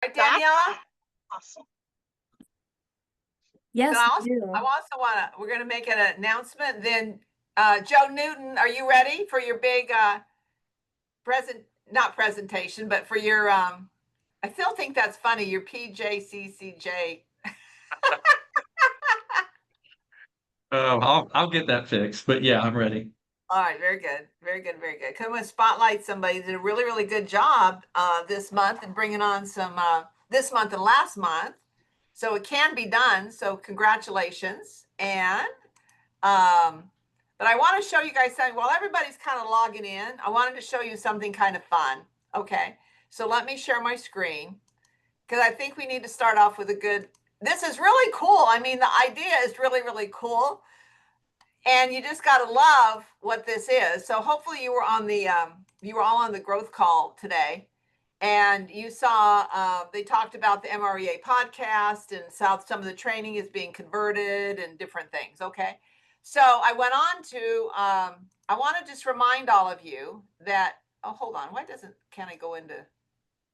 Right, Daniela? Awesome. Yes, I we do. also want to, we're going to make an announcement. Then Joe Newton, are you ready for your big not presentation, but for your, I still think that's funny, your PJCCJ. Oh, I'll get that fixed, but yeah, I'm ready. All right, very good, very good, very good. Come and spotlight somebody who did a really, really good job this month and bringing on some this month and last month. So it can be done. So congratulations. And but I want to show you guys something while everybody's kind of logging in. I wanted to show you something kind of fun. Okay, so let me share my screen because I think we need to start off with a good. This is really cool. I mean, the idea is really, really cool. And you just got to love what this is. So hopefully you were on the you were all on the growth call today, and you saw they talked about the MREA podcast and some of the training is being converted and different things. Okay, so I went on to I want to just remind all of you that hold on, can I go into?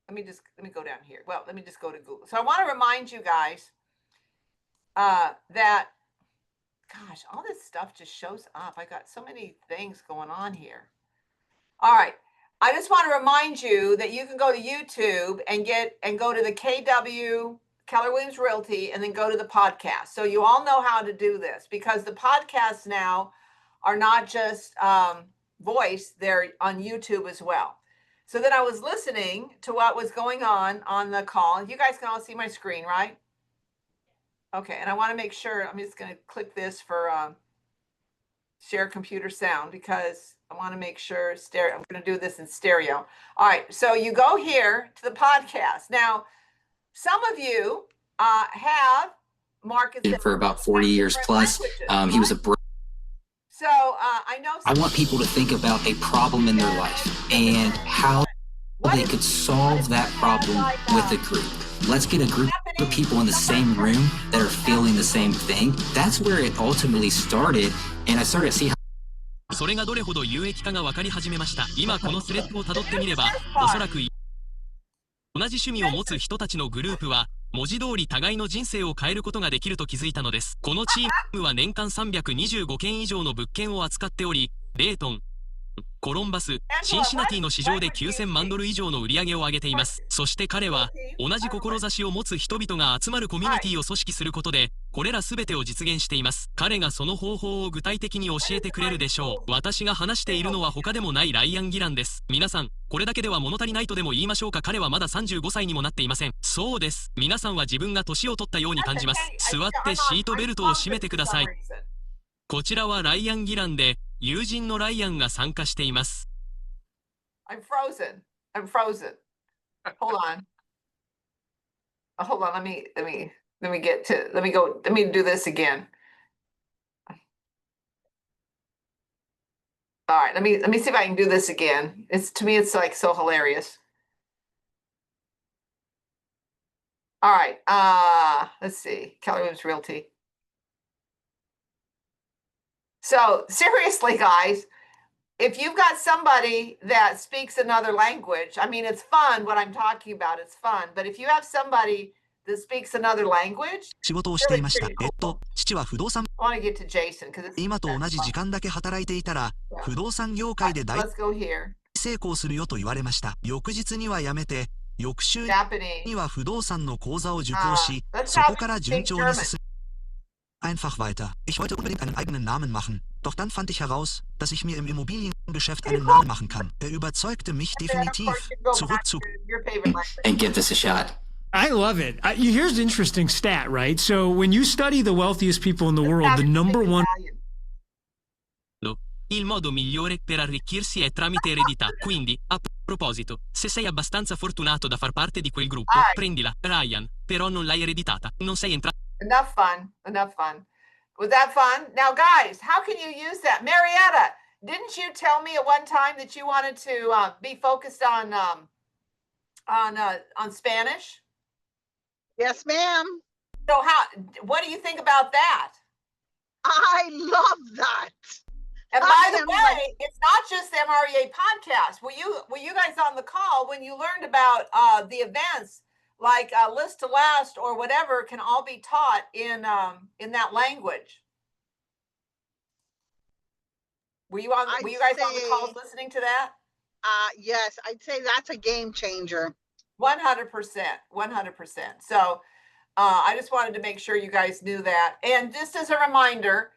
Let me go down here. Well, let me just go to Google. So I want to remind you guys that. Gosh, all this stuff just shows up. I got so many things going on here. All right. I just want to remind you that you can go to YouTube and go to the KW Keller Williams Realty and then go to the podcast. So you all know how to do this because the podcasts now are not just voice, they're on YouTube as well. So then I was listening to what was going on the call. You guys can all see my screen, right? Okay, and I want to make sure, I'm just going to click this for share computer sound because I want to make sure stereo, I'm going to do this in stereo. All right, so you go here to the podcast. Now, some of you have Marcus for about 40 years plus. He was a so I know I want people to think about a problem in their life and how they could solve that problem with a group. Let's get a group of people in the same room that are feeling the same thing. That's where it ultimately started, and I started to see how それがどれほど有益かが分かり始めました。今このスレッドをたどってみれば、おそらく同じ趣味を持つ人たちのグループは文字通り互いの人生を変えることができると気づいたのです。このチームは年間325件以上の物件を扱っており、レートン、コロンバス、シンシナティの市場で9000万ドル以上の売り上げを上げています。そして彼は同じ志を持つ人々が集まるコミュニティを組織することでこれら全てを実現しています。彼がその方法を具体的に教えてくれるでしょう。私が話しているのは他でもないライアン・ギランです。皆さん、これだけでは物足りないとでも言いましょうか。彼はまだ35歳にもなっていません。そうです。皆さんは自分が年を取ったように感じます。座ってシートベルトを締めてください。こちらはライアン・ギランで友人のライアンが参加しています。I'm frozen. Hold on. Hold on. Let me do this again. All right. Let me see if I can do this again. To me, it's like so hilarious. All right. Let's see. Keller Williams Realty. So seriously, guys, if you've got somebody that speaks another language, I mean, it's fun what I'm talking about. It's fun. But if you have somebody that speaks another language, 仕事をしていました。父は不動産。I want to get to Jason because 今と同じ時間だけ働いていたら、不動産業界で大成功するよと言われました。翌日には辞めて、翌週には不動産の講座を受講し、そこから順調に進み。Einfach weiter. Ich wollte unbedingt einen eigenen Namen machen. Doch dann fand ich heraus, dass ich mir im Immobiliengeschäft einen Namen machen kann. Er überzeugte mich definitiv. Zurück zu... and give this a shot. I love it. Here's an interesting stat, right? So when you study the wealthiest people in the world, the number one... Il modo migliore per arricchirsi è tramite eredità. Quindi, a proposito, se sei abbastanza fortunato da far parte di quel gruppo, prendila, Ryan. Però non l'hai ereditata. Non sei entrato... Enough fun. Was that fun? Now, guys, how can you use that? Marietta, didn't you tell me at one time that you wanted to be focused on Spanish? Yes, ma'am. So what do you think about that? I love that. And by the way, it's not just the MREA podcast. Were you guys on the call when you learned about the events like list to last or whatever can all be taught in that language. Were you guys on the calls listening to that? Yes, I'd say that's a game changer. 100%, 100%. So I just wanted to make sure you guys knew that. And just as a reminder,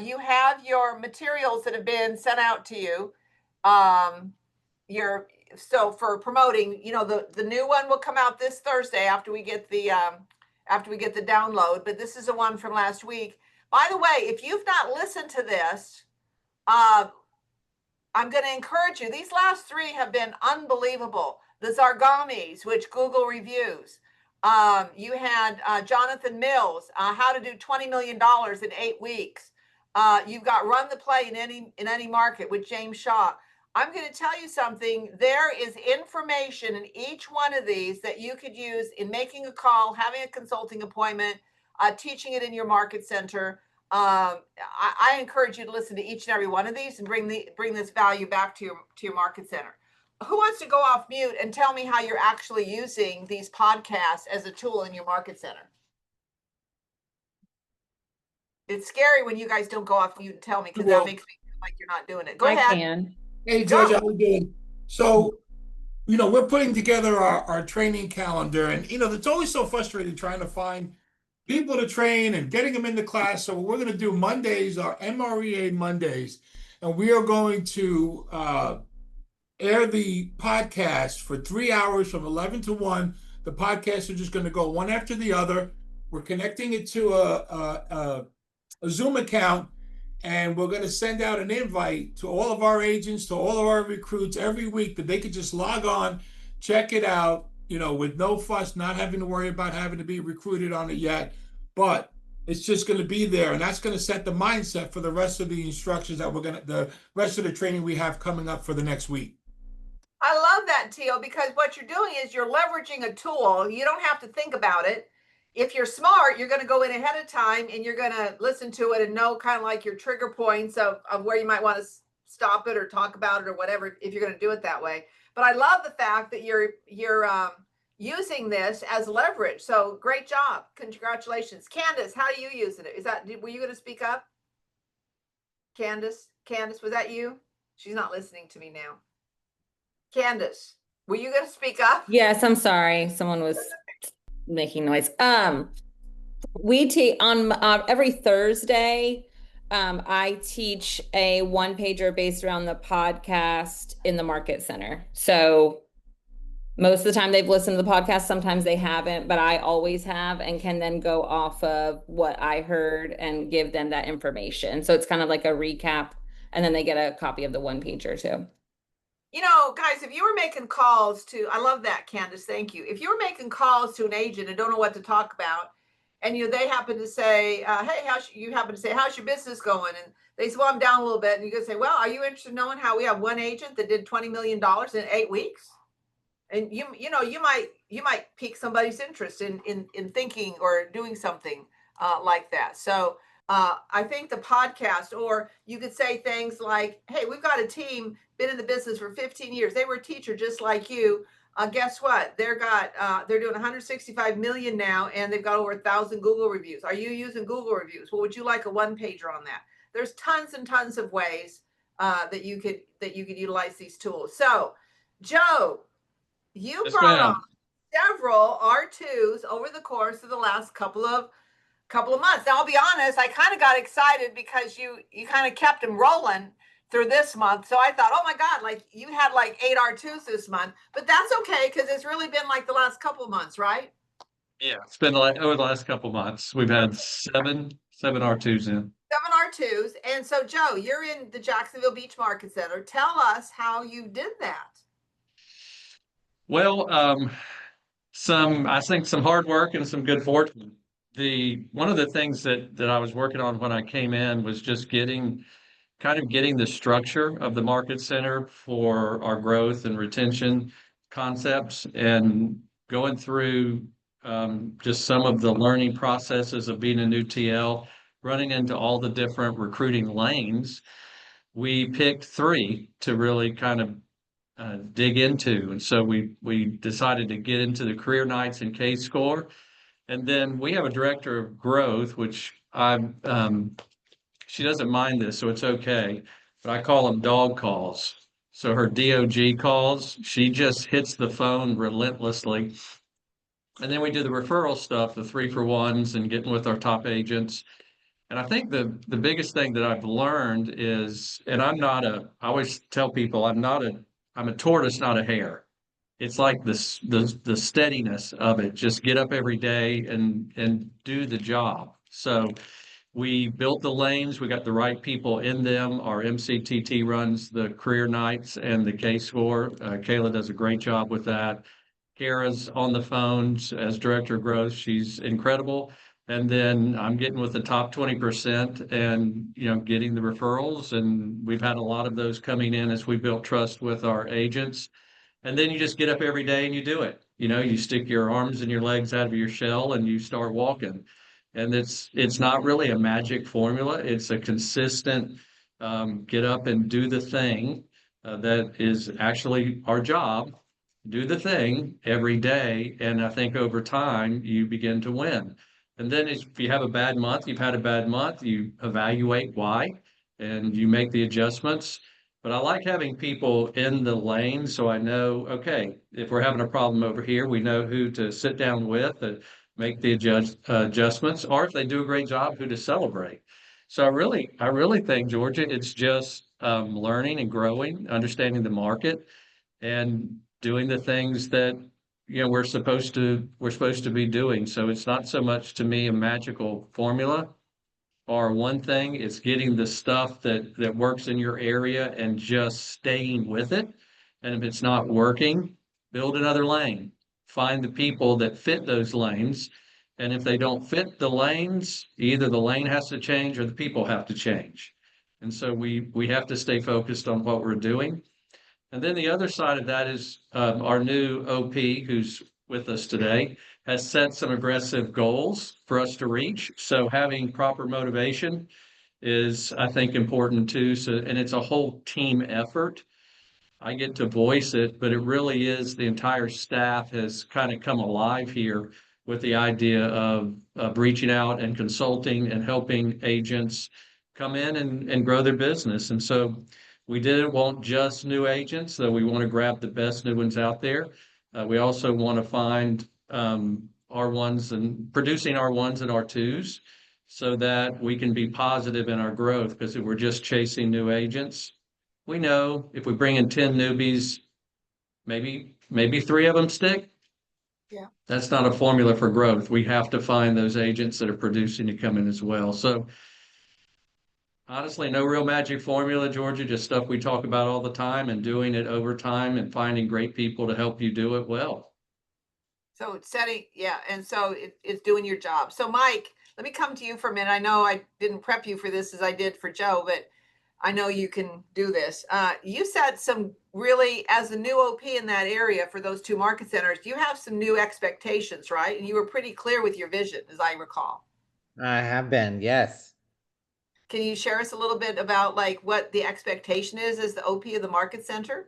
you have your materials that have been sent out to you. So for promoting, you know, the new one will come out this Thursday after we get the download. But this is the one from last week. By the way, if you've not listened to this, I'm going to encourage you. These last 3 have been unbelievable. The Zargamis, which Google reviews. You had Jonathan Mills, how to do $20 million in 8 weeks. You've got Run the Play in any market with James Shaw. I'm going to tell you something. There is information in each one of these that you could use in making a call, having a consulting appointment, teaching it in your market center. I encourage you to listen to each and every one of these and bring this value back to your market center. Who wants to go off mute and tell me how you're actually using these podcasts as a tool in your market center? It's scary when you guys don't go off mute and tell me, because that makes me feel like you're not doing it. Go ahead. I can. Hey, Georgia, how you doing? So, you know, we're putting together our training calendar, and, you know, it's always so frustrating trying to find people to train and getting them into class. So what we're going to do Mondays are MREA Mondays, and we are going to air the podcast for 3 hours from 11 to 1. The podcasts are just going to go one after the other. We're connecting it to a Zoom account, and we're going to send out an invite to all of our agents, to all of our recruits every week, that they could just log on, check it out, you know, with no fuss, not having to worry about having to be recruited on it yet. But it's just going to be there, and that's going to set the mindset for the rest of the instructions that the rest of the training we have coming up for the next week. I love that, Teal, because what you're doing is you're leveraging a tool. You don't have to think about it. If you're smart, you're going to go in ahead of time and you're going to listen to it and know kind of like your trigger points of where you might want to stop it or talk about it or whatever, if you're going to do it that way. But I love the fact that you're using this as leverage. So great job. Congratulations. Candace, how are you using it? Were you going to speak up? Candace, was that you? She's not listening to me now. Candace, were you going to speak up? Yes, I'm sorry. Someone was making noise. We teach on every Thursday. I teach a 1-pager based around the podcast in the market center. So most of the time they've listened to the podcast. Sometimes they haven't, but I always have, and can then go off of what I heard and give them that information. So it's kind of like a recap, and then they get a copy of the 1-pager too. You know, guys, if you were making calls to, I love that, Candace, thank you. If you were making calls to an agent and don't know what to talk about, and they happen to say, hey, how's your business going? And they say, well, I'm down a little bit. And you could say, well, are you interested in knowing how we have one agent that did $20 million in 8 weeks? And you might pique somebody's interest in thinking or doing something like that. So I think the podcast, or you could say things like, hey, we've got a team, been in the business for 15 years. They were a teacher just like you. Guess what? They're doing 165 million now, and they've got over 1,000 Google reviews. Are you using Google reviews? Well, would you like a 1-pager on that? There's tons and tons of ways that you could utilize these tools. So, Joe, you brought on several R2s over the course of the last couple of months. Now, I'll be honest, I kind of got excited because you kind of kept them rolling through this month. So I thought, oh my God, like you had like 8 R2s this month, but that's okay, because it's really been like the last couple of months, right? Yeah, it's been like over the last couple of months. We've had seven R2s in. 7 R2s. And so, Joe, you're in the Jacksonville Beach Market Center. Tell us how you did that. Well, I think some hard work and some good fortune. One of the things that I was working on when I came in was just getting the structure of the market center for our growth and retention concepts, and going through just some of the learning processes of being a new TL, running into all the different recruiting lanes. We picked 3 to really kind of dig into. And so we decided to get into the career nights and K-Score. And then we have a director of growth, which she doesn't mind this, so it's okay. But I call them dog calls. So her DOG calls, she just hits the phone relentlessly. And then we do the referral stuff, the 3-for-1s and getting with our top agents. And I think the biggest thing that I've learned is, and I always tell people I'm a tortoise, not a hare. It's like the steadiness of it. Just get up every day and do the job. So we built the lanes. We got the right people in them. Our MCTT runs the career nights and the K-Score. Kayla does a great job with that. Kara's on the phones as director of growth. She's incredible. And then I'm getting with the top 20% and, getting the referrals. And we've had a lot of those coming in as we built trust with our agents. And then you just get up every day and you do it. You stick your arms and your legs out of your shell and you start walking. And it's not really a magic formula. It's a consistent get up and do the thing that is actually our job. Do the thing every day. And I think over time you begin to win. And then if you have a bad month, you've had a bad month, you evaluate why and you make the adjustments. But I like having people in the lane so I know, okay, if we're having a problem over here, we know who to sit down with and make the adjustments, or if they do a great job, who to celebrate. So I really think, Georgia, it's just learning and growing, understanding the market, and doing the things that we're supposed to be doing. So it's not so much to me a magical formula or one thing. It's getting the stuff that works in your area and just staying with it. And if it's not working, build another lane. Find the people that fit those lanes. And if they don't fit the lanes, either the lane has to change or the people have to change. And so we have to stay focused on what we're doing. And then the other side of that is our new OP, who's with us today, has set some aggressive goals for us to reach. So having proper motivation is, I think, important too. And it's a whole team effort. I get to voice it, but it really is the entire staff has kind of come alive here with the idea of reaching out and consulting and helping agents come in and grow their business. And so we didn't want just new agents, though we want to grab the best new ones out there. We also want to find R1s and producing R1s and R2s so that we can be positive in our growth, because if we're just chasing new agents, we know if we bring in 10 newbies, maybe 3 of them stick. Yeah. That's not a formula for growth. We have to find those agents that are producing to come in as well. So honestly, no real magic formula, Georgia, just stuff we talk about all the time and doing it over time and finding great people to help you do it well. So it's setting, and so it's doing your job. So Mike, let me come to you for a minute. I know I didn't prep you for this as I did for Joe, but I know you can do this. You said some really, as a new OP in that area for those 2 market centers, you have some new expectations, right? And you were pretty clear with your vision, as I recall. I have been, yes. Can you share us a little bit about like what the expectation is as the OP of the market center?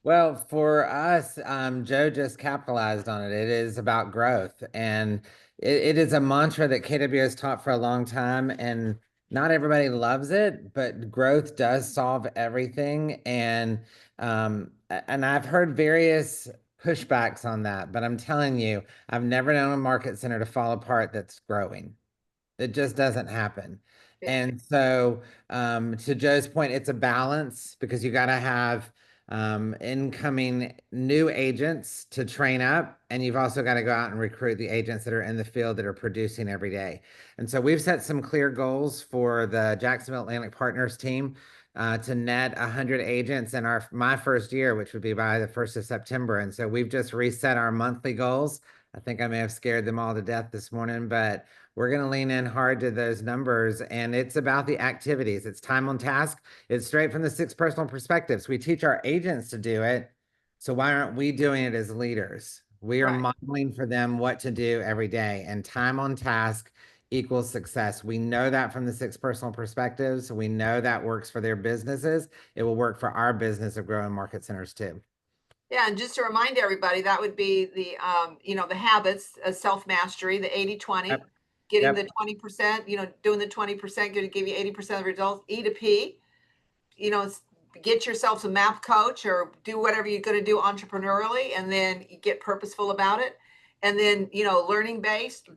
Well, for us, Joe just capitalized on it. It is about growth, and it is a mantra that KW has taught for a long time, and not everybody loves it, but growth does solve everything. And I've heard various pushbacks on that, but I'm telling you, I've never known a market center to fall apart that's growing. It just doesn't happen. And so, to Joe's point, it's a balance, because you got to have incoming new agents to train up, and you've also got to go out and recruit the agents that are in the field that are producing every day. And so we've set some clear goals for the Jacksonville Atlantic Partners team to net 100 agents in my first year, which would be by the 1st of September. And so we've just reset our monthly goals. I think I may have scared them all to death this morning, but we're going to lean in hard to those numbers, and it's about the activities. It's time on task. It's straight from the 6 personal perspectives. We teach our agents to do it, so why aren't we doing it as leaders? We are modeling for them what to do every day, and time on task equals success. We know that from the 6 personal perspectives. We know that works for their businesses. It will work for our business of growing market centers too. Yeah, and just to remind everybody, that would be the, the habits, self-mastery, the 80-20, Yep. getting Yep. the 20%, doing the 20%, going to give you 80% of the results. E to P, get yourself a math coach or do whatever you're going to do entrepreneurially, and then you get purposeful about it. And then, learning based.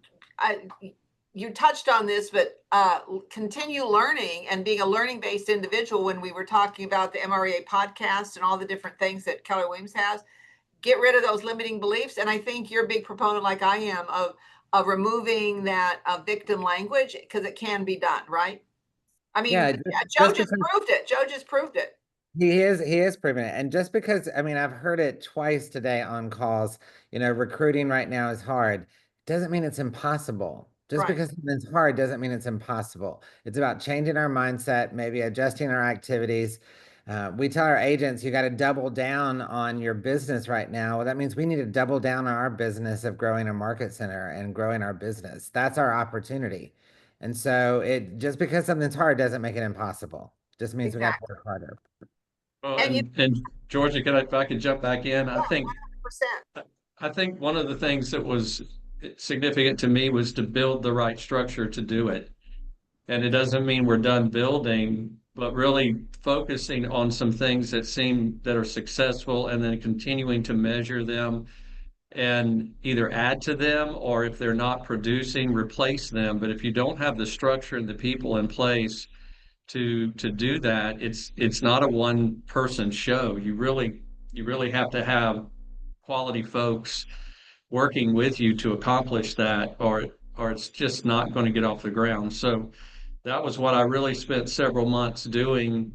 You touched on this, but continue learning and being a learning based individual. When we were talking about the MREA podcast and all the different things that Keller Williams has, get rid of those limiting beliefs. And I think you're a big proponent, like I am, of removing that victim language, because it can be done, right? I mean, Yeah, Joe just proved it. Joe just proved it. He is proving it. And just because, I mean, I've heard it twice today on calls, recruiting right now is hard. Doesn't mean it's impossible. Just Right. because it's hard doesn't mean it's impossible. It's about changing our mindset, maybe adjusting our activities. We tell our agents, you got to double down on your business right now. Well, that means we need to double down on our business of growing a market center and growing our business. That's our opportunity. And so just because something's hard doesn't make it impossible. Just means we have to work harder. Well, And and Georgia, if I could jump back in, I think 100%. I think one of the things that was significant to me was to build the right structure to do it. And it doesn't mean we're done building, but really focusing on some things that are successful, and then continuing to measure them and either add to them, or if they're not producing, replace them. But if you don't have the structure and the people in place to do that, it's not a one person show. You really have to have quality folks working with you to accomplish that, or it's just not going to get off the ground. So that was what I really spent several months doing,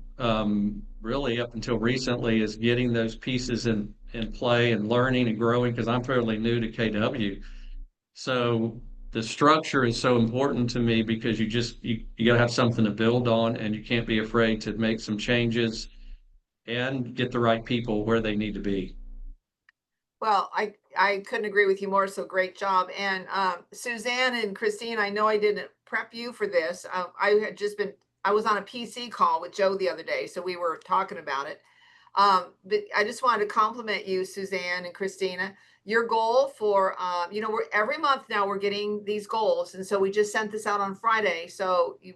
really up until recently, is getting those pieces in play and learning and growing, because I'm fairly new to KW. So the structure is so important to me, because you got to have something to build on, and you can't be afraid to make some changes and get the right people where they need to be. Well, I couldn't agree with you more. So great job. And Suzanne and Christine, I know I didn't prep you for this. I was on a PC call with Joe the other day, so we were talking about it. But I just wanted to compliment you, Suzanne and Christina. Your goal for, we're every month now we're getting these goals. And so we just sent this out on Friday. So you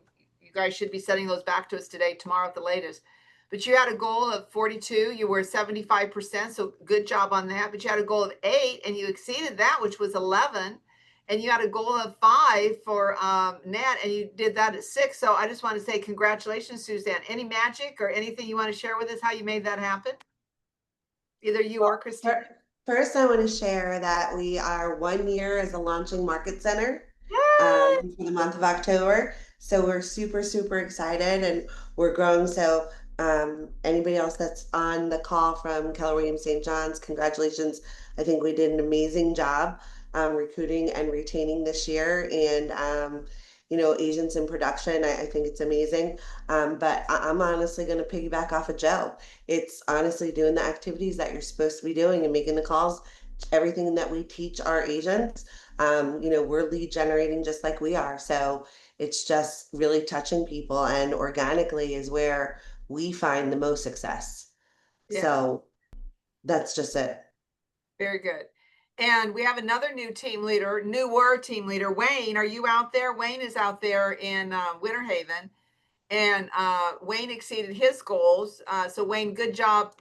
guys should be sending those back to us today, tomorrow at the latest. But you had a goal of 42, you were 75%, so good job on that. But you had a goal of 8, and you exceeded that, which was 11. And you had a goal of 5 for net, and you did that at 6. So I just want to say congratulations, Suzanne. Any magic or anything you want to share with us, how you made that happen? Either you or Christine. First, I want to share that we are 1 year as a launching market center for the month of October. So we're super, super excited, and we're growing. So anybody else that's on the call from Keller Williams St. John's, congratulations. I think we did an amazing job recruiting and retaining this year. And, agents in production, I think it's amazing. But I'm honestly going to piggyback off of Joe. It's honestly doing the activities that you're supposed to be doing and making the calls, everything that we teach our agents. We're lead generating just like we are. So it's just really touching people, and organically is where we find the most success. Yeah. So that's just it. Very good. And we have another newer team leader, Wayne. Are you out there? Wayne is out there in Winter Haven, and Wayne exceeded his goals. So Wayne, good job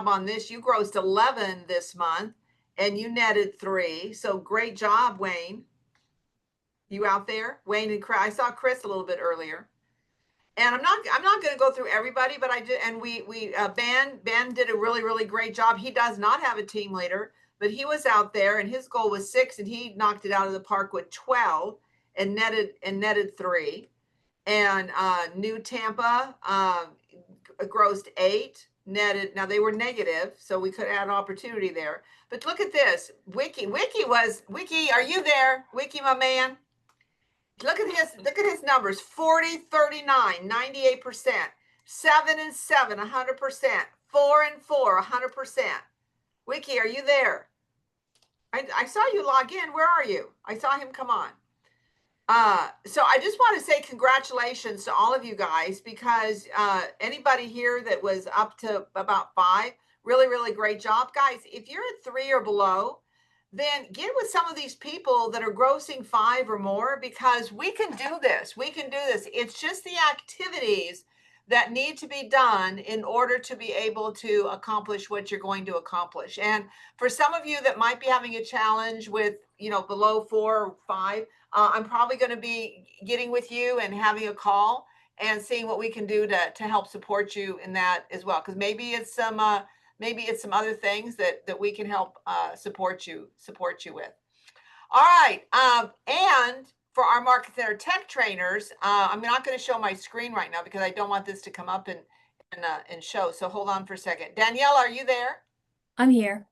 on this. You grossed 11 this month, and you netted 3. So great job, Wayne. You out there, Wayne and Chris? I saw Chris a little bit earlier. And I'm not going to go through everybody, but I did. And Ben did a really, really great job. He does not have a team leader, but he was out there, and his goal was 6, and he knocked it out of the park with 12 and netted 3. And New Tampa grossed 8, netted. Now they were negative, so we could add opportunity there. But look at this. Wiki, are you there? Wiki, my man. Look at his numbers: 40, 39, 98%, 7 and 7, 100%, 4 and 4, 100%. Wiki, are you there? I saw you log in. Where are you? I saw him come on. So I just want to say congratulations to all of you guys, because anybody here that was up to about 5, Really, really great job. Guys, if you're at 3 or below, then get with some of these people that are grossing 5 or more, because we can do this. We can do this. It's just the activities that need to be done in order to be able to accomplish what you're going to accomplish. And for some of you that might be having a challenge with, below 4 or 5, I'm probably going to be getting with you and having a call and seeing what we can do to help support you in that as well. Because maybe it's some other things that we can help support you with. All right, and for our Market Center Tech trainers, I'm not going to show my screen right now because I don't want this to come up and show. So hold on for a second. Danielle, are you there? I'm here.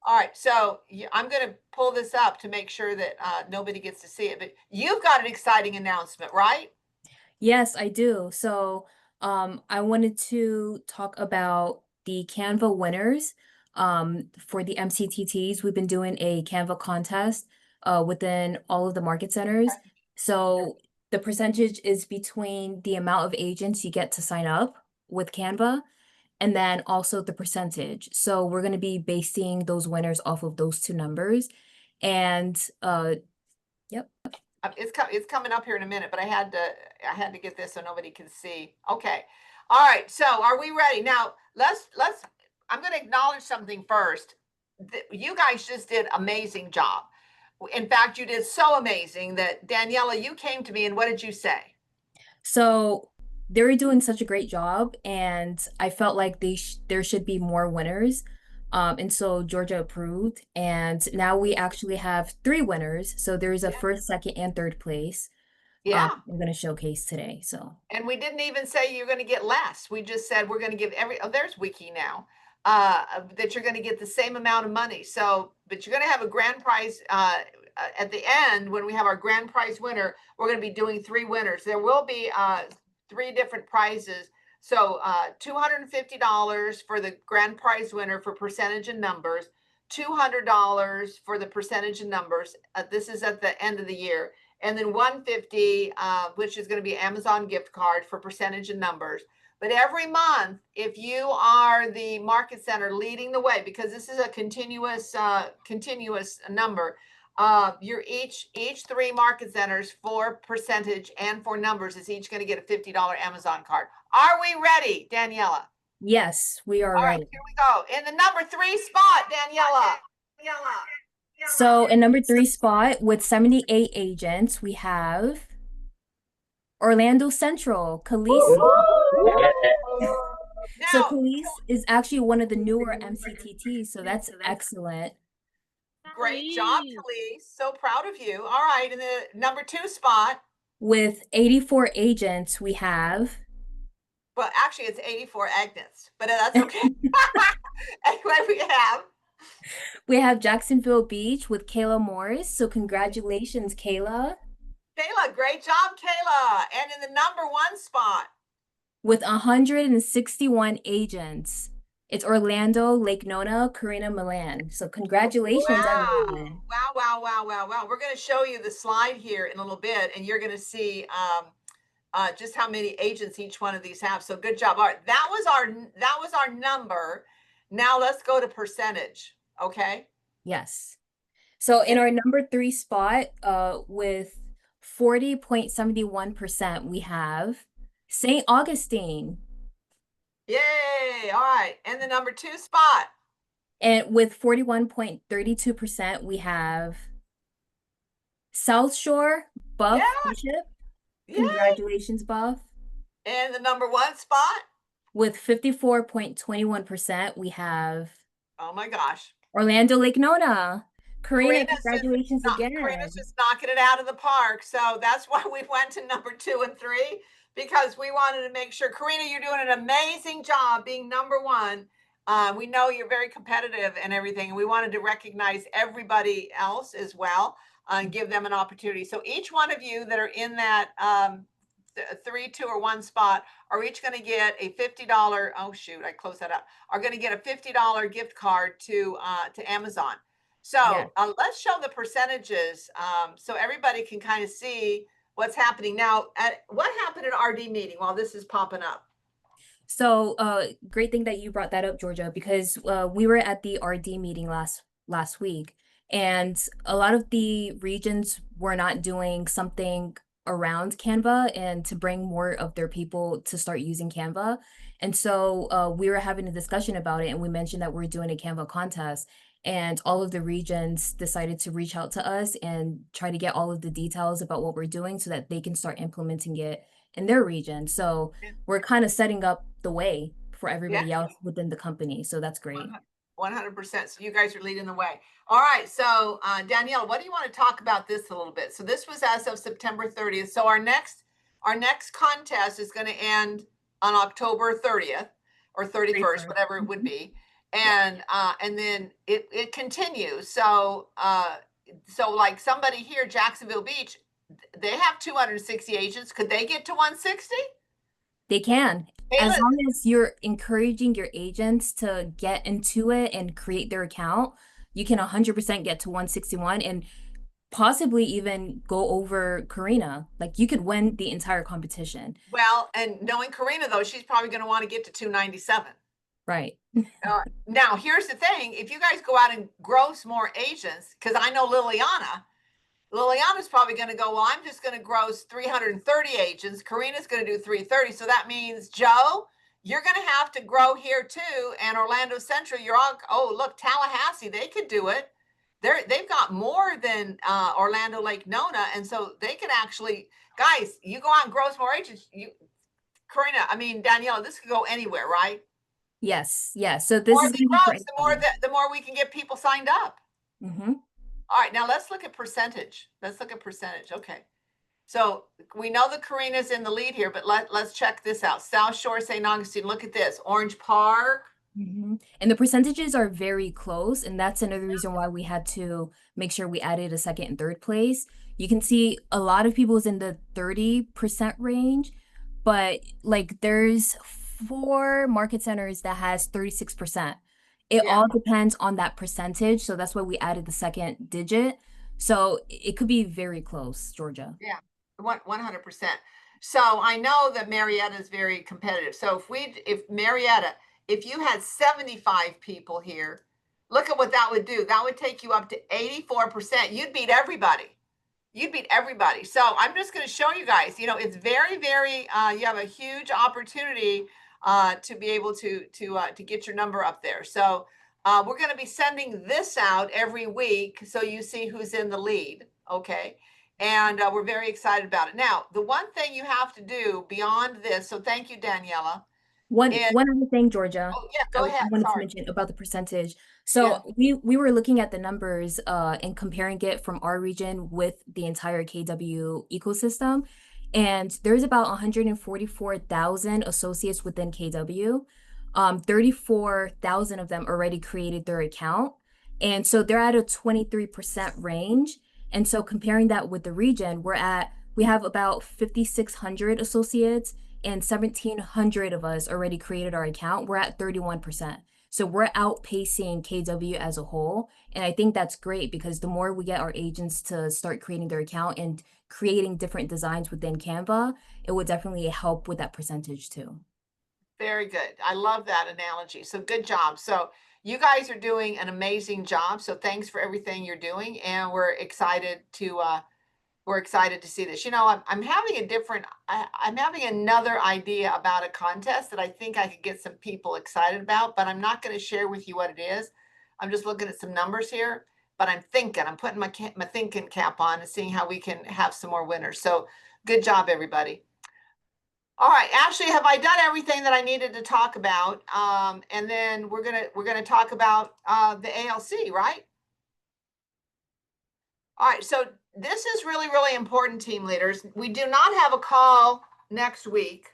All right, so I'm going to pull this up to make sure that nobody gets to see it. But you've got an exciting announcement, right? Yes, I do. So I wanted to talk about the Canva winners for the MCTTs. We've been doing a Canva contest within all of the market centers. So the percentage is between the amount of agents you get to sign up with Canva and then also the percentage. So we're going to be basing those winners off of those two numbers. And yep. It's coming up here in a minute, but I had to get this so nobody can see. Okay. All right. So are we ready? Now I'm going to acknowledge something first. You guys just did amazing job. In fact, you did so amazing that Daniela, you came to me and what did you say? So they were doing such a great job and I felt like there should be more winners. And so Georgia approved, and now we actually have 3 winners. So there's a first, second, and third place. Yeah. We're going to showcase today. So. And we didn't even say you're going to get less. We just said we're going to give there's Wiki now, that you're going to get the same amount of money. So, but you're going to have a grand prize at the end. When we have our grand prize winner, we're going to be doing 3 winners. There will be 3 different prizes. So $250 for the grand prize winner for percentage and numbers, $200 for the percentage and numbers. This is at the end of the year. And then $150, which is going to be Amazon gift card for percentage and numbers. But every month, if you are the market center leading the way, because this is a continuous number, you're each 3 market centers for percentage and for numbers is each going to get a $50 Amazon card. Are we ready, Daniela? Yes, we are All ready. right, here we go. In the number 3 spot, Daniela. So in number 3 spot with 78 agents, we have Orlando Central, Khalees. So Khalees is actually one of the newer MCTTs, so that's excellent. Great job, Khalees. So proud of you. All right, in the number 2 spot. With 84 agents, we have... Well, actually, it's 84 agents, but that's okay. Anyway, we have Jacksonville Beach with Kayla Morris. So congratulations, Kayla. Kayla, great job, Kayla. And in the number 1 spot. With 161 agents, it's Orlando, Lake Nona, Karina Milan. So congratulations, everyone. Wow. We're going to show you the slide here in a little bit, and you're going to see just how many agents each one of these have. So good job. All right, that was our number. Now let's go to percentage. Okay. Yes. So in our number 3 spot, with 40.71%, we have St. Augustine. Yay. All right. And the number 2 spot. And with 41.32%, we have South Shore, Buff Bishop. Congratulations, Buff. And the number 1 spot. With 54.21%, we have... Oh my gosh. Orlando, Lake Nona. Karina, congratulations again. Karina's just knocking it out of the park. So that's why we went to number 2 and 3, because we wanted to make sure. Karina, you're doing an amazing job being number 1. We know you're very competitive and everything. And we wanted to recognize everybody else as well and give them an opportunity. So each one of you that are in that 3, 2, or 1 spot are each going to get a $50. Oh shoot, I closed that up. Are going to get a $50 gift card to Amazon. So let's show the percentages so everybody can kind of see what's happening now. What happened at RD meeting while this is popping up? So, great thing that you brought that up, Georgia, because we were at the RD meeting last week, and a lot of the regions were not doing something around Canva and to bring more of their people to start using Canva. And so we were having a discussion about it, and we mentioned that we're doing a Canva contest, and all of the regions decided to reach out to us and try to get all of the details about what we're doing so that they can start implementing it in their region. So we're kind of setting up the way for everybody else within the company. So that's great. 100%. So you guys are leading the way. All right. So Danielle, what do you want to talk about this a little bit? So this was as of September 30th. So our next contest is going to end on October 30th or 31st, whatever it would be. And then it continues. So like somebody here, Jacksonville Beach, they have 260 agents. Could they get to 160? They can. As long as you're encouraging your agents to get into it and create their account, you can 100% get to 161 and possibly even go over Karina. Like you could win the entire competition. Well, and knowing Karina though, she's probably going to want to get to 297. Right. Now, here's the thing. If you guys go out and grow some more agents, because I know Liliana's probably going to go, well, I'm just going to gross 330 agents. Karina's going to do 330. So that means, Joe, you're going to have to grow here too. And Orlando Central, you're all, oh, look, Tallahassee, they could do it. They've got more than Orlando Lake Nona. And so they can actually, guys, you go out and grow some more agents. Daniela, this could go anywhere, right? Yes. So this is the more we can get people signed up. Mm-hmm. All right, now let's look at percentage. Okay. So we know that Karina's in the lead here, but let's check this out. South Shore, St. Augustine, look at this. Orange Park. Mm-hmm. And the percentages are very close. And that's another reason why we had to make sure we added a second and third place. You can see a lot of people is in the 30% range, but like there's 4 market centers that has 36%. It all depends on that percentage. So that's why we added the second digit. So it could be very close, Georgia. Yeah, 100%. So I know that Marietta is very competitive. So if you had 75 people here, look at what that would do. That would take you up to 84%. You'd beat everybody. So I'm just going to show you guys, it's very, very, you have a huge opportunity to be able to get your number up there. So we're going to be sending this out every week so you see who's in the lead. Okay. And we're very excited about it. Now, the one thing you have to do beyond this, so thank you, Daniela. One other thing, Georgia. Oh, yeah, go ahead. I wanted to mention about the percentage. So we were looking at the numbers and comparing it from our region with the entire KW ecosystem. And there's about 144,000 associates within KW. 34,000 of them already created their account. And so they're at a 23% range. And so comparing that with the region, we have about 5,600 associates and 1,700 of us already created our account. We're at 31%. So we're outpacing KW as a whole. And I think that's great because the more we get our agents to start creating their account and creating different designs within Canva, it would definitely help with that percentage too. Very good. I love that analogy. So good job. So you guys are doing an amazing job. So thanks for everything you're doing. And we're excited to see this. I'm having another idea about a contest that I think I could get some people excited about, but I'm not going to share with you what it is. I'm just looking at some numbers here, but I'm putting my thinking cap on and seeing how we can have some more winners. So good job, everybody. All right, Ashley, have I done everything that I needed to talk about? And then we're gonna talk about the ALC, right? All right, so this is really, really important, team leaders. We do not have a call next week.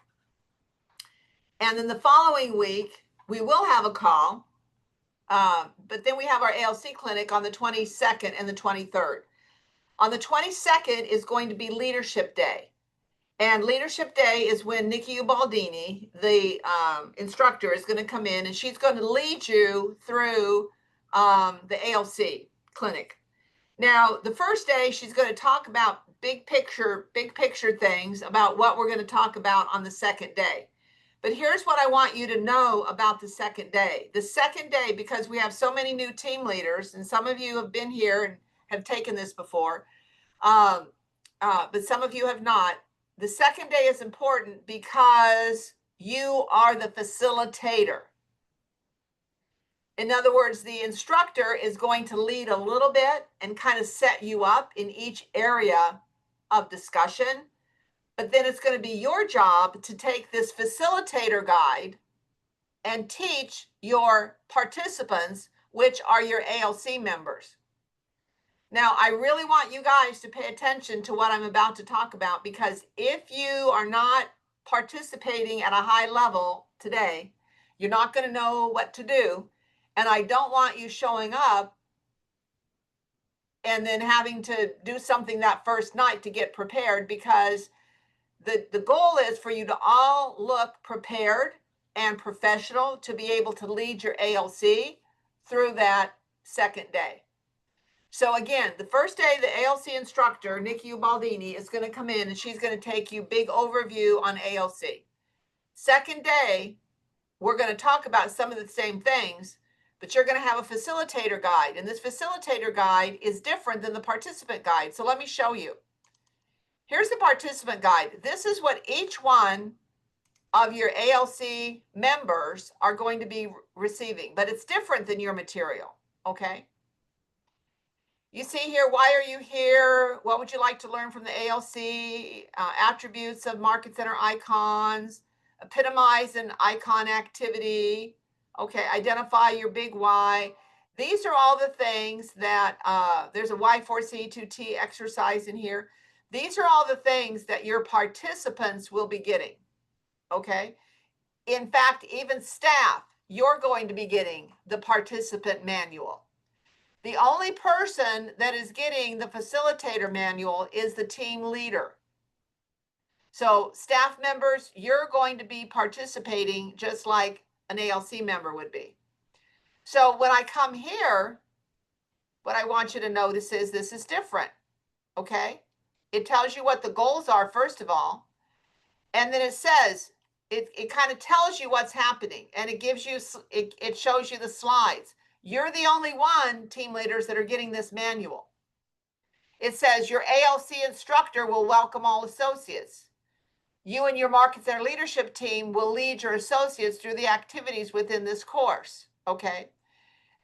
And then the following week, we will have a call. But then we have our ALC clinic on the 22nd and the 23rd. On the 22nd is going to be Leadership Day. And Leadership Day is when Nikki Ubaldini, the instructor, is going to come in and she's going to lead you through the ALC clinic. Now, the first day, she's going to talk about big picture things about what we're going to talk about on the second day. But here's what I want you to know about the second day. The second day, because we have so many new team leaders, and some of you have been here and have taken this before, but some of you have not. The second day is important because you are the facilitator. In other words, the instructor is going to lead a little bit and kind of set you up in each area of discussion. But then it's going to be your job to take this facilitator guide and teach your participants, which are your ALC members. Now, I really want you guys to pay attention to what I'm about to talk about, because if you are not participating at a high level today, you're not going to know what to do. And I don't want you showing up and then having to do something that first night to get prepared, because the goal is for you to all look prepared and professional to be able to lead your ALC through that second day. So again, the first day, the ALC instructor, Nikki Ubaldini, is going to come in and she's going to take you big overview on ALC. Second day, we're going to talk about some of the same things, but you're going to have a facilitator guide. And this facilitator guide is different than the participant guide. So let me show you. Here's the participant guide. This is what each one of your ALC members are going to be receiving, but it's different than your material, okay? You see here, why are you here? What would you like to learn from the ALC? Attributes of Market Center icons, epitomize an icon activity, okay, identify your big why. These are all the things that, there's a Y4C2T exercise in here. These are all the things that your participants will be getting, okay? In fact, even staff, you're going to be getting the participant manual. The only person that is getting the facilitator manual is the team leader. So staff members, you're going to be participating just like an ALC member would be. So when I come here, what I want you to notice is this is different, okay? It tells you what the goals are, first of all, and then it says, it kind of tells you what's happening, and it gives you, it shows you the slides. You're the only one, team leaders, that are getting this manual. It says your ALC instructor will welcome all associates. You and your Market Center leadership team will lead your associates through the activities within this course, okay?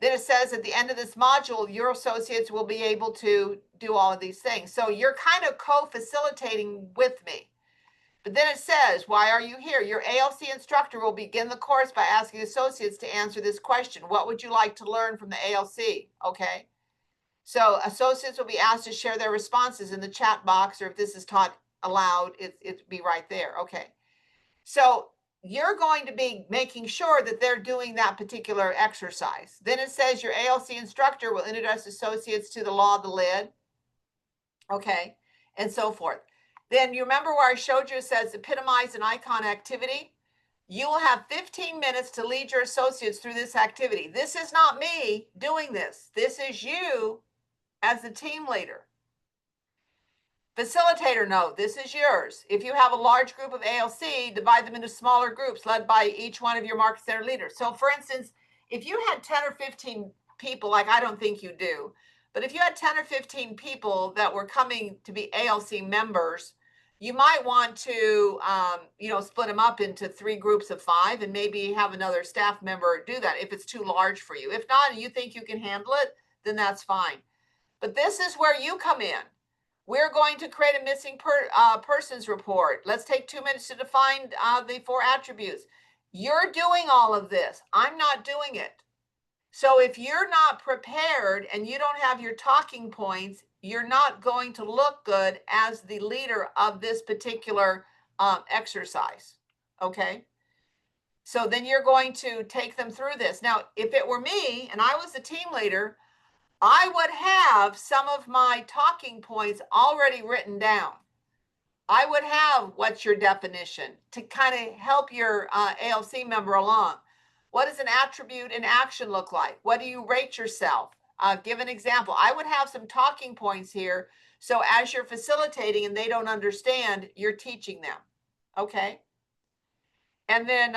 Then it says at the end of this module, your associates will be able to do all of these things. So you're kind of co-facilitating with me. But then it says, why are you here? Your ALC instructor will begin the course by asking associates to answer this question. What would you like to learn from the ALC? Okay. So associates will be asked to share their responses in the chat box, or if this is taught aloud, it'd be right there. Okay. So you're going to be making sure that they're doing that particular exercise. Then it says your ALC instructor will introduce associates to the law of the lid, okay, and so forth. Then you remember where I showed you, it says epitomize an icon activity. You will have 15 minutes to lead your associates through this activity. This is not me doing this. This is you as the team leader. Facilitator note, this is yours. If you have a large group of ALC, divide them into smaller groups led by each one of your Market Center leaders. So for instance, if you had 10 or 15 people, like I don't think you do, but if you had 10 or 15 people that were coming to be ALC members, you might want to, split them up into 3 groups of 5 and maybe have another staff member do that if it's too large for you. If not, and you think you can handle it, then that's fine. But this is where you come in. We're going to create a missing persons report. Let's take 2 minutes to define the 4 attributes. You're doing all of this. I'm not doing it. So if you're not prepared and you don't have your talking points, you're not going to look good as the leader of this particular exercise, okay? So then you're going to take them through this. Now, if it were me and I was the team leader, I would have some of my talking points already written down. I would have what's your definition to kind of help your ALC member along. What does an attribute in action look like? What do you rate yourself? Give an example. I would have some talking points here. So as you're facilitating and they don't understand, you're teaching them. Okay. And then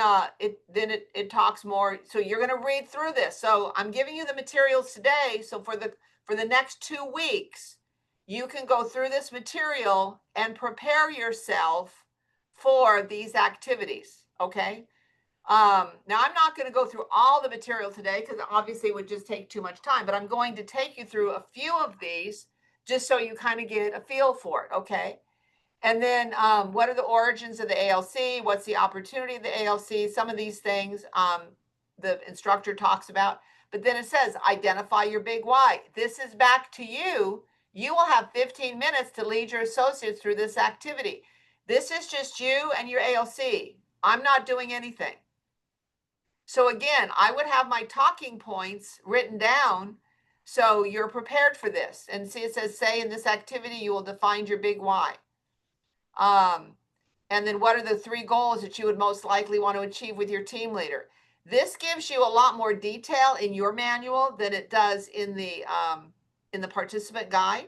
it talks more. So you're going to read through this. So I'm giving you the materials today. So for the next 2 weeks, you can go through this material and prepare yourself for these activities. Okay. Now I'm not going to go through all the material today because obviously it would just take too much time, but I'm going to take you through a few of these just so you kind of get a feel for it. Okay. And then what are the origins of the ALC? What's the opportunity of the ALC? Some of these things the instructor talks about. But then it says, identify your big why. This is back to you. You will have 15 minutes to lead your associates through this activity. This is just you and your ALC. I'm not doing anything. So again, I would have my talking points written down so you're prepared for this. And see, it says, say in this activity, you will define your big why. And then what are the 3 goals that you would most likely want to achieve with your team leader? This gives you a lot more detail in your manual than it does in the participant guide.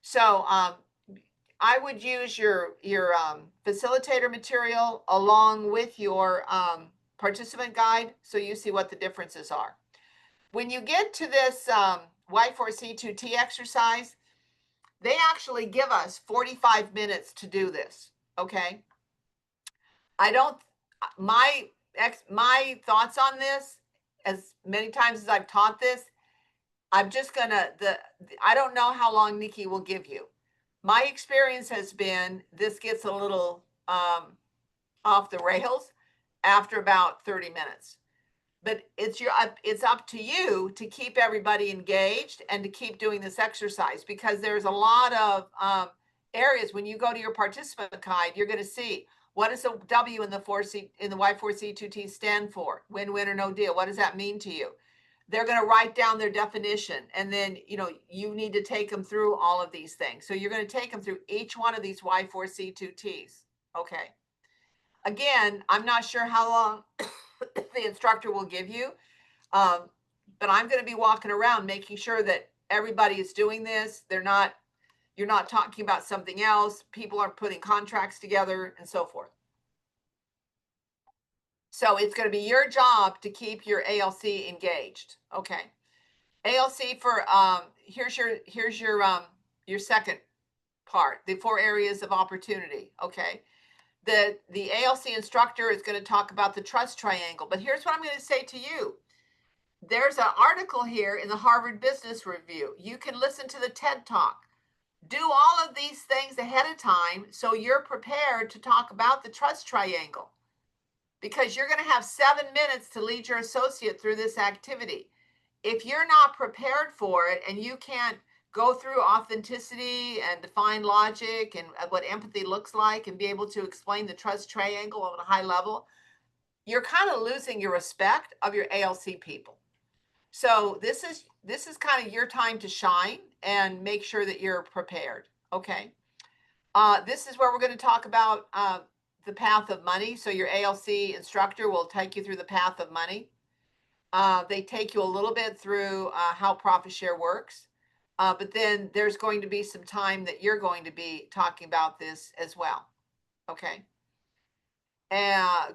So I would use your facilitator material along with your participant guide so you see what the differerences are. When you get to this Y4C2T exercise, they actually give us 45 minutes to do this. Okay. My thoughts on this, as many times as I've taught this, I'm just gonna, I don't know how long Nikki will give you. My experience has been this gets a little off the rails after about 30 minutes. But it's up to you to keep everybody engaged and to keep doing this exercise, because there's a lot of areas when you go to your participant guide, you're going to see what does the W in the Y4C2T stand for? Win, win, or no deal. What does that mean to you? They're going to write down their definition, and then you need to take them through all of these things. So you're going to take them through each one of these Y4C2Ts. Okay. Again, I'm not sure how long the instructor will give you, but I'm going to be walking around making sure that everybody is doing this. You're not talking about something else. People are putting contracts together and so forth. So it's going to be your job to keep your ALC engaged. Okay. ALC for here's your second part, the 4 areas of opportunity. Okay. The ALC instructor is going to talk about the trust triangle, but here's what I'm going to say to you. There's an article here in the Harvard Business Review. You can listen to the TED Talk. Do all of these things ahead of time so you're prepared to talk about the trust triangle, because you're going to have 7 minutes to lead your associate through this activity. If you're not prepared for it and you can't go through authenticity and define logic and what empathy looks like and be able to explain the trust triangle on a high level, you're kind of losing your respect of your ALC people. So this is kind of your time to shine and make sure that you're prepared. Okay. This is where we're going to talk about the path of money. So your ALC instructor will take you through the path of money. They take you a little bit through how profit share works. But then there's going to be some time that you're going to be talking about this as well. Okay.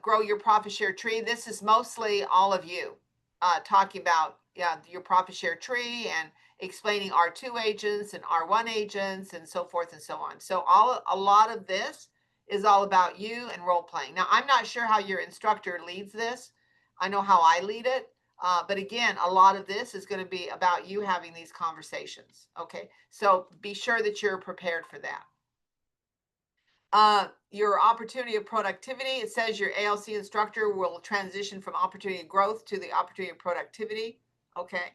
Grow your profit share tree. This is mostly all of you talking about your profit share tree and explaining R2 agents and R1 agents and so forth and so on. So a lot of this is all about you and role playing. Now, I'm not sure how your instructor leads this. I know how I lead it. But again, a lot of this is going to be about you having these conversations. Okay. So be sure that you're prepared for that. Your opportunity of productivity, it says your ALC instructor will transition from opportunity of growth to the opportunity of productivity. Okay.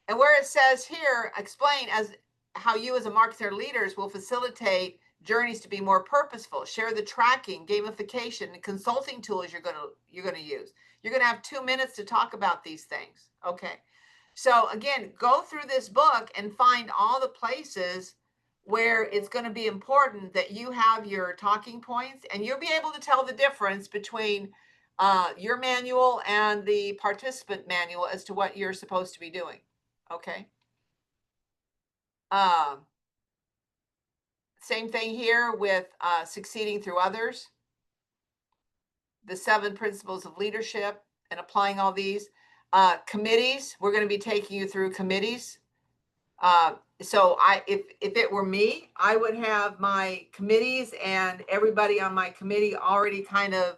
And where it says here, explain as how you as a marketer leaders will facilitate journeys to be more purposeful, share the tracking, gamification, and consulting tools you're going to use. You're going to have 2 minutes to talk about these things. Okay. So again, go through this book and find all the places where it's going to be important that you have your talking points, and you'll be able to tell the difference between your manual and the participant manual as to what you're supposed to be doing. Okay. Same thing here with succeeding through others. the 7 principles of leadership and applying all these. Committees, we're going to be taking you through committees. So if it were me, I would have my committees and everybody on my committee already kind of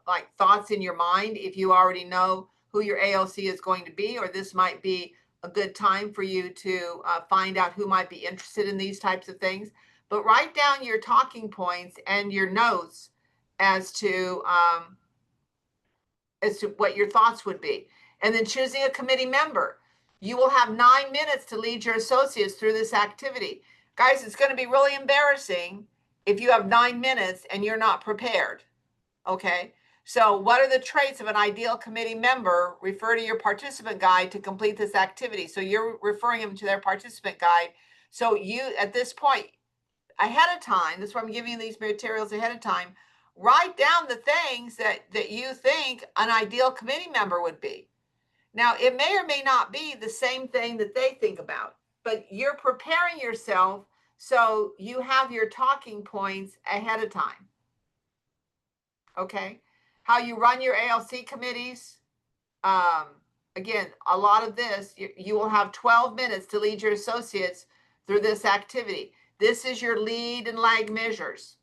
like thoughts in your mind. If you already know who your ALC is going to be, or this might be a good time for you to find out who might be interested in these types of things. But write down your talking points and your notes as to what your thoughts would be. And then choosing a committee member. You will have 9 minutes to lead your associates through this activity. Guys, it's going to be really embarrassing if you have 9 minutes and you're not prepared. Okay? So what are the traits of an ideal committee member? Refer to your participant guide to complete this activity. So you're referring them to their participant guide. So you, at this point, ahead of time, that's why I'm giving you these materials ahead of time, write down the things that you think an ideal committee member would be. Now, it may or may not be the same thing that they think about, but you're preparing yourself so you have your talking points ahead of time. Okay? How you run your ALC committees. Again, a lot of this, you will have 12 minutes to lead your associates through this activity. This is your lead and lag measures.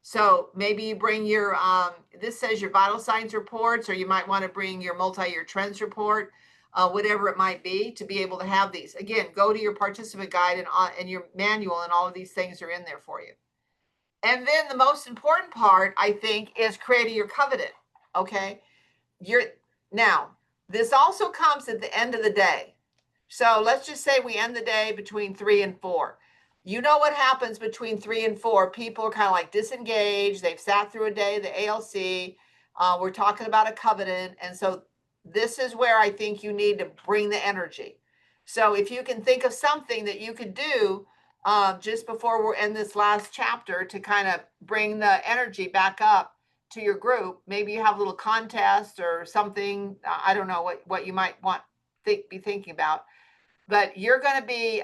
So maybe you bring your, this says your vital signs reports, or you might want to bring your multi-year trends report, whatever it might be, to be able to have these. Again, go to your participant guide and your manual, and all of these things are in there for you. And then the most important part, I think, is creating your covenant. Okay. Now, this also comes at the end of the day. So let's just say we end the day between 3 and 4. You know what happens between 3 and 4? People are kind of like disengaged. They've sat through a day of the ALC. We're talking about a covenant. And so this is where I think you need to bring the energy. So if you can think of something that you could do just before we're in this last chapter to kind of bring the energy back up to your group, maybe you have a little contest or something. I don't know what you might be thinking about, but you're going to be,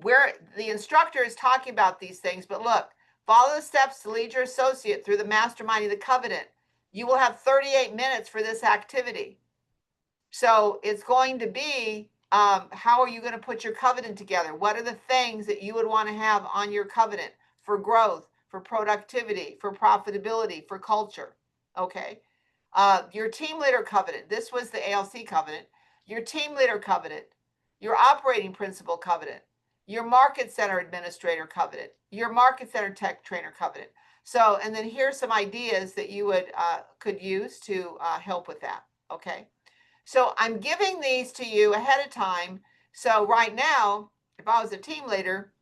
where the instructor is talking about these things. But look, follow the steps to lead your associate through the masterminding the covenant. You will have 38 minutes for this activity. So it's going to be, how are you going to put your covenant together? What are the things that you would want to have on your covenant for growth, for productivity, for profitability, for culture? Okay. Your team leader covenant. This was the ALC covenant. Your team leader covenant, your operating principle covenant, your market center administrator covenant, your market center tech trainer covenant. So, and then here's some ideas that you would could use to help with that. Okay. So I'm giving these to you ahead of time. So right now, if I was a team leader,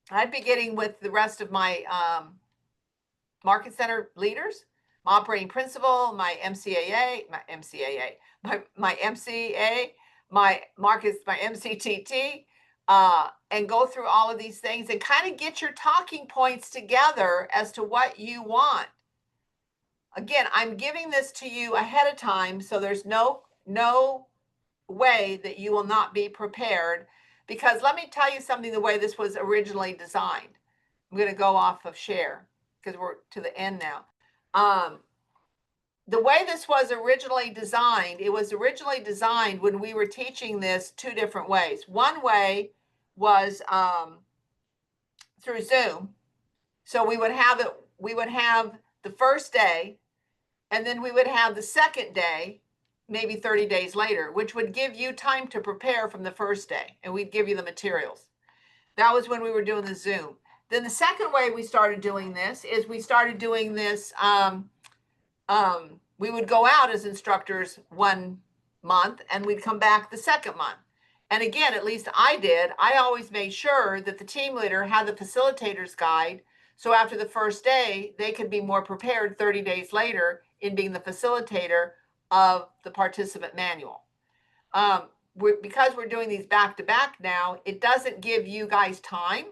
I'd be getting with the rest of my market center leaders, my operating principal, my MCAA, my MCA, my markets, my MCTT, and go through all of these things and kind of get your talking points together as to what you want. Again, I'm giving this to you ahead of time, so there's no way that you will not be prepared, because let me tell you something, the way this was originally designed. I'm going to go off of share because we're to the end now. The way this was originally designed, it was originally designed when we were teaching this 2 different ways. One way was through Zoom. So we would have the first day, and then we would have the second day, maybe 30 days later, which would give you time to prepare from the first day, and we'd give you the materials. That was when we were doing the Zoom. Then the second way we started doing this is we started doing this, we would go out as instructors 1 month and we'd come back the second month. And again, at least I did, I always made sure that the team leader had the facilitator's guide. So after the first day, they could be more prepared 30 days later in being the facilitator of the participant manual. Because we're doing these back to back now, it doesn't give you guys time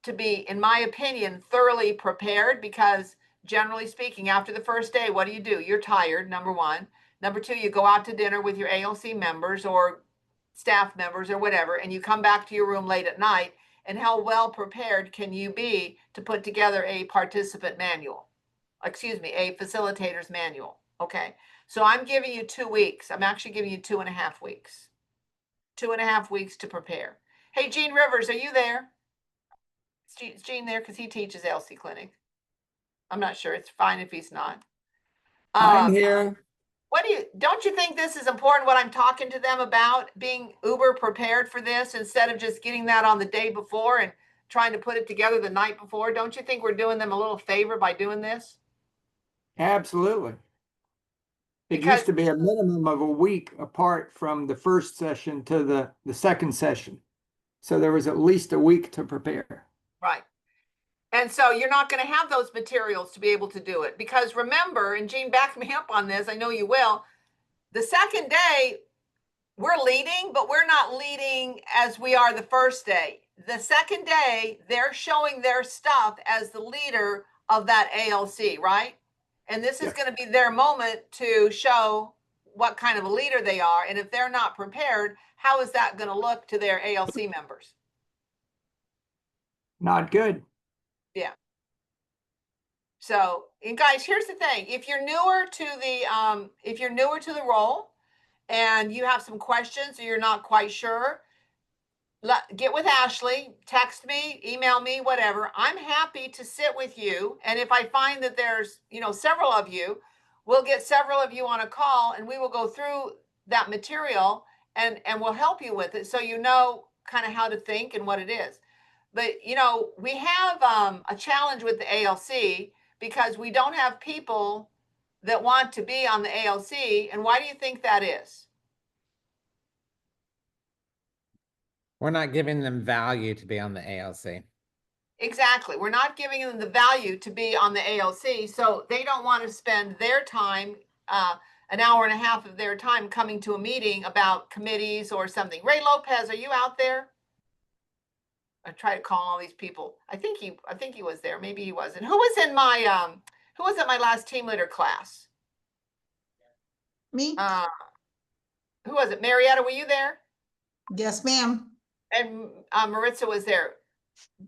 to be, in my opinion, thoroughly prepared, because generally speaking, after the first day, what do? You're tired, number one. Number two, you go out to dinner with your ALC members or staff members or whatever, and you come back to your room late at night. And how well prepared can you be to put together a participant manual? excuse me, a facilitator's manual. Okay. So I'm giving you 2 weeks. I'm actually giving you 2.5 weeks. 2.5 weeks to prepare. Hey, Gene Rivers, are you there? Is Gene there? Because he teaches LC Clinic. I'm not sure. It's fine if he's not. I'm here. Don't you think this is important, what I'm talking to them about, being uber prepared for this instead of just getting that on the day before and trying to put it together the night before? Don't you think we're doing them a little favor by doing this? Absolutely. It Because- used to be a minimum of a week apart from the first session to the second session. So there was at least a week to prepare. Right. And so you're not going to have those materials to be able to do it. Because remember, and Jean, back me up on this, I know you will, the second day, we're leading, but we're not leading as we are the first day. The second day, they're showing their stuff as the leader of that ALC, right? And this is going to be their moment to show what kind of a leader they are. And if they're not prepared, how is that going to look to their ALC members? Not good. Yeah. So, and guys, here's the thing. If you're newer to the role and you have some questions or you're not quite sure, get with Ashley, text me, email me, whatever. I'm happy to sit with you. And if I find that there's, several of you, we'll get several of you on a call and we will go through that material and we'll help you with it. So you know kind of how to think and what it is. But, we have a challenge with the ALC because we don't have people that want to be on the ALC. And why do you think that is? We're not giving them value to be on the ALC. Exactly. We're not giving them the value to be on the ALC. So they don't want to spend their time, an hour and a half of their time coming to a meeting about committees or something. Ray Lopez, are you out there? I try to call all these people. I think he was there. Maybe he wasn't. Who was in my last team leader class? Me? Who was it? Marietta, were you there? Yes, ma'am. And Maritza was there.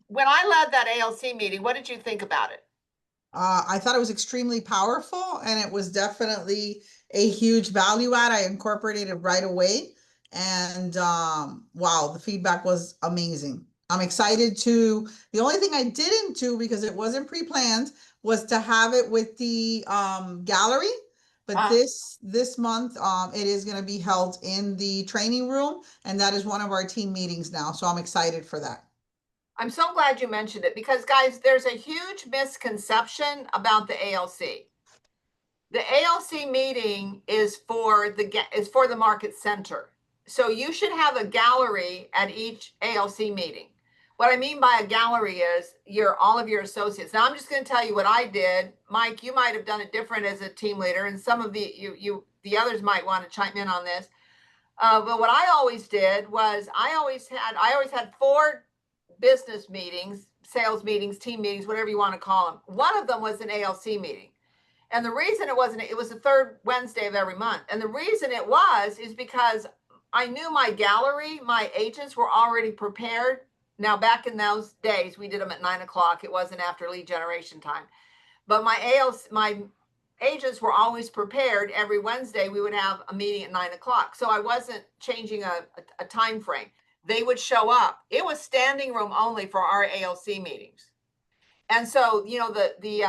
When I led that ALC meeting, what did you think about it? I thought it was extremely powerful and it was definitely a huge value add. I incorporated it right away. And wow, the feedback was amazing. I'm excited the only thing I didn't do because it wasn't pre-planned was to have it with the gallery. But this month, it is going to be held in the training room. And that is one of our team meetings now. So I'm excited for that. I'm so glad you mentioned it because, guys, there's a huge misconception about the ALC. The ALC meeting is for the market center. So you should have a gallery at each ALC meeting. What I mean by a gallery is all of your associates. Now I'm just going to tell you what I did. Mike, you might have done it different as a team leader, and some of the others might want to chime in on this. But what I always did was I always had 4 business meetings, sales meetings, team meetings, whatever you want to call them. One of them was an ALC meeting. And the reason it was the third Wednesday of every month. And the reason it is because I knew my gallery, my agents were already prepared. Now, back in those days, we did them at 9 o'clock. It wasn't after lead generation time. But my agents were always prepared. Every Wednesday, we would have a meeting at 9 o'clock. So I wasn't changing a time frame. They would show up. It was standing room only for our ALC meetings. And so, the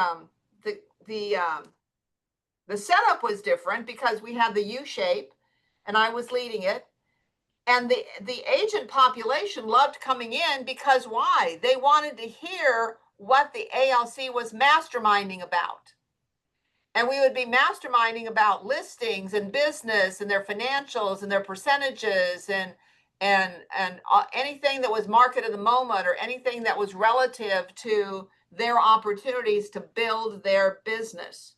setup was different because we had the U shape and I was leading it. And the agent population loved coming in because why? They wanted to hear what the ALC was masterminding about. And we would be masterminding about listings and business and their financials and their percentages and anything that was market of the moment or anything that was relative to their opportunities to build their business.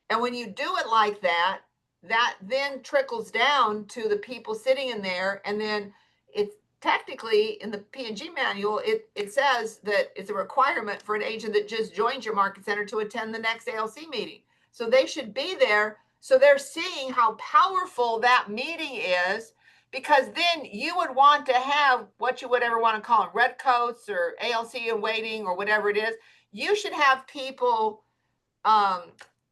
And when you do it like that, that then trickles down to the people sitting in there. And then it's technically in the P&G manual, it says that it's a requirement for an agent that just joins your market center to attend the next ALC meeting. So they should be there. So they're seeing how powerful that meeting is, because then you would want to have what you would ever want to call them, red coats or ALC in waiting or whatever it is. You should have people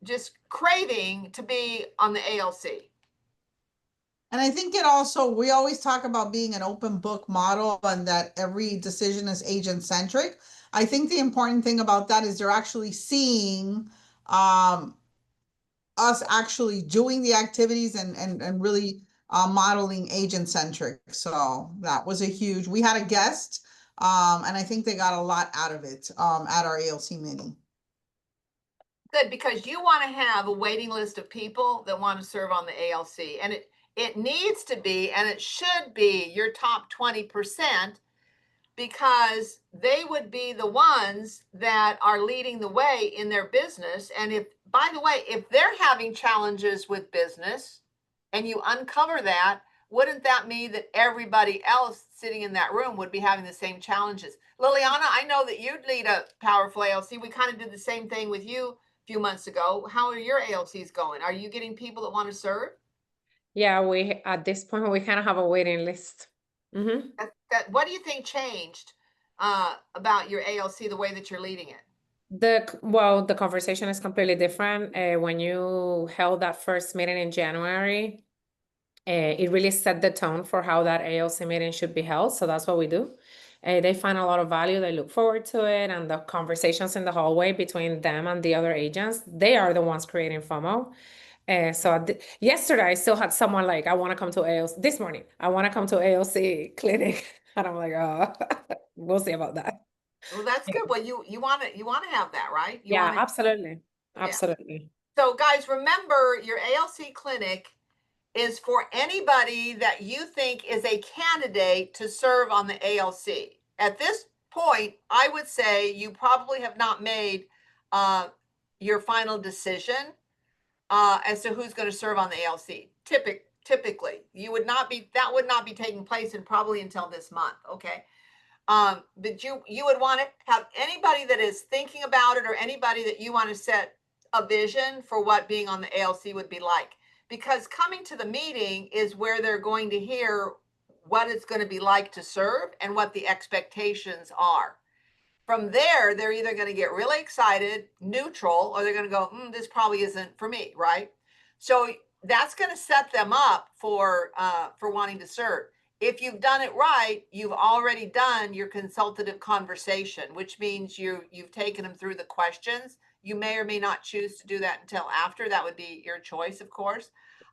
just craving to be on the ALC. And I think it also, we always talk about being an open book model and that every decision is agent centric. I think the important thing about that is they're actually seeing us actually doing the activities and really modeling agent centric. So that was a huge, we had a guest and I think they got a lot out of it at our ALC meeting. Good, because you want to have a waiting list of people that want to serve on the ALC, and it needs to be, and it should be your top 20%, because they would be the ones that are leading the way in their business. And if, by the way, if they're having challenges with business and you uncover that, wouldn't that mean that everybody else sitting in that room would be having the same challenges? Liliana, I know that you'd lead a powerful ALC. We kind of did the same thing with you a few months ago. How are your ALCs going? Are you getting people that want to serve? Yeah, we at this point we kind of have a waiting list. Mm-hmm. What do you think changed about your ALC, the way that you're leading it? The conversation is completely different. When you held that first meeting in January, it really set the tone for how that ALC meeting should be held. So that's what we do. They find a lot of value. They look forward to it, and the conversations in the hallway between them and the other agents, they are the ones creating FOMO. Yesterday, I still had someone like, I want to come to ALC. This morning, I want to come to ALC clinic. And I'm like, oh, we'll see about that. Well, that's good. Well, you want to have that, right? Absolutely. Absolutely. Yeah. So guys, remember, your ALC clinic is for anybody that you think is a candidate to serve on the ALC. At this point, I would say you probably have not made your final decision as to who's going to serve on the ALC. Typically, that would not be taking place and probably until this month. Okay. But you would want to have anybody that is thinking about it, or anybody that you want to set a vision for what being on the ALC would be like, because coming to the meeting is where they're going to hear what it's going to be like to serve and what the expectations are. From there, they're either going to get really excited, neutral, or they're going to go, this probably isn't for me, right? So that's going to set them up for wanting to serve. If you've done it right, you've already done your consultative conversation, which means you've taken them through the questions. You may or may not choose to do that until after. That would be your choice, of course.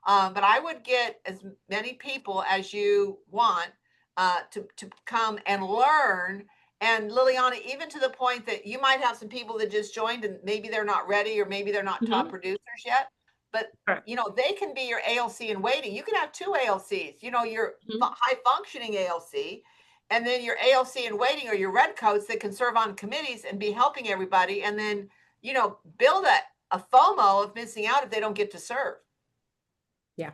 But I would get as many people as you want to come and learn. And Liliana, even to the point that you might have some people that just joined and maybe they're not ready, or maybe they're not top producers yet. But, they can be your ALC in waiting. You can have two ALCs, your high functioning ALC, and then your ALC in waiting, or your red coats that can serve on committees and be helping everybody. And then, build a FOMO of missing out if they don't get to serve. Yeah,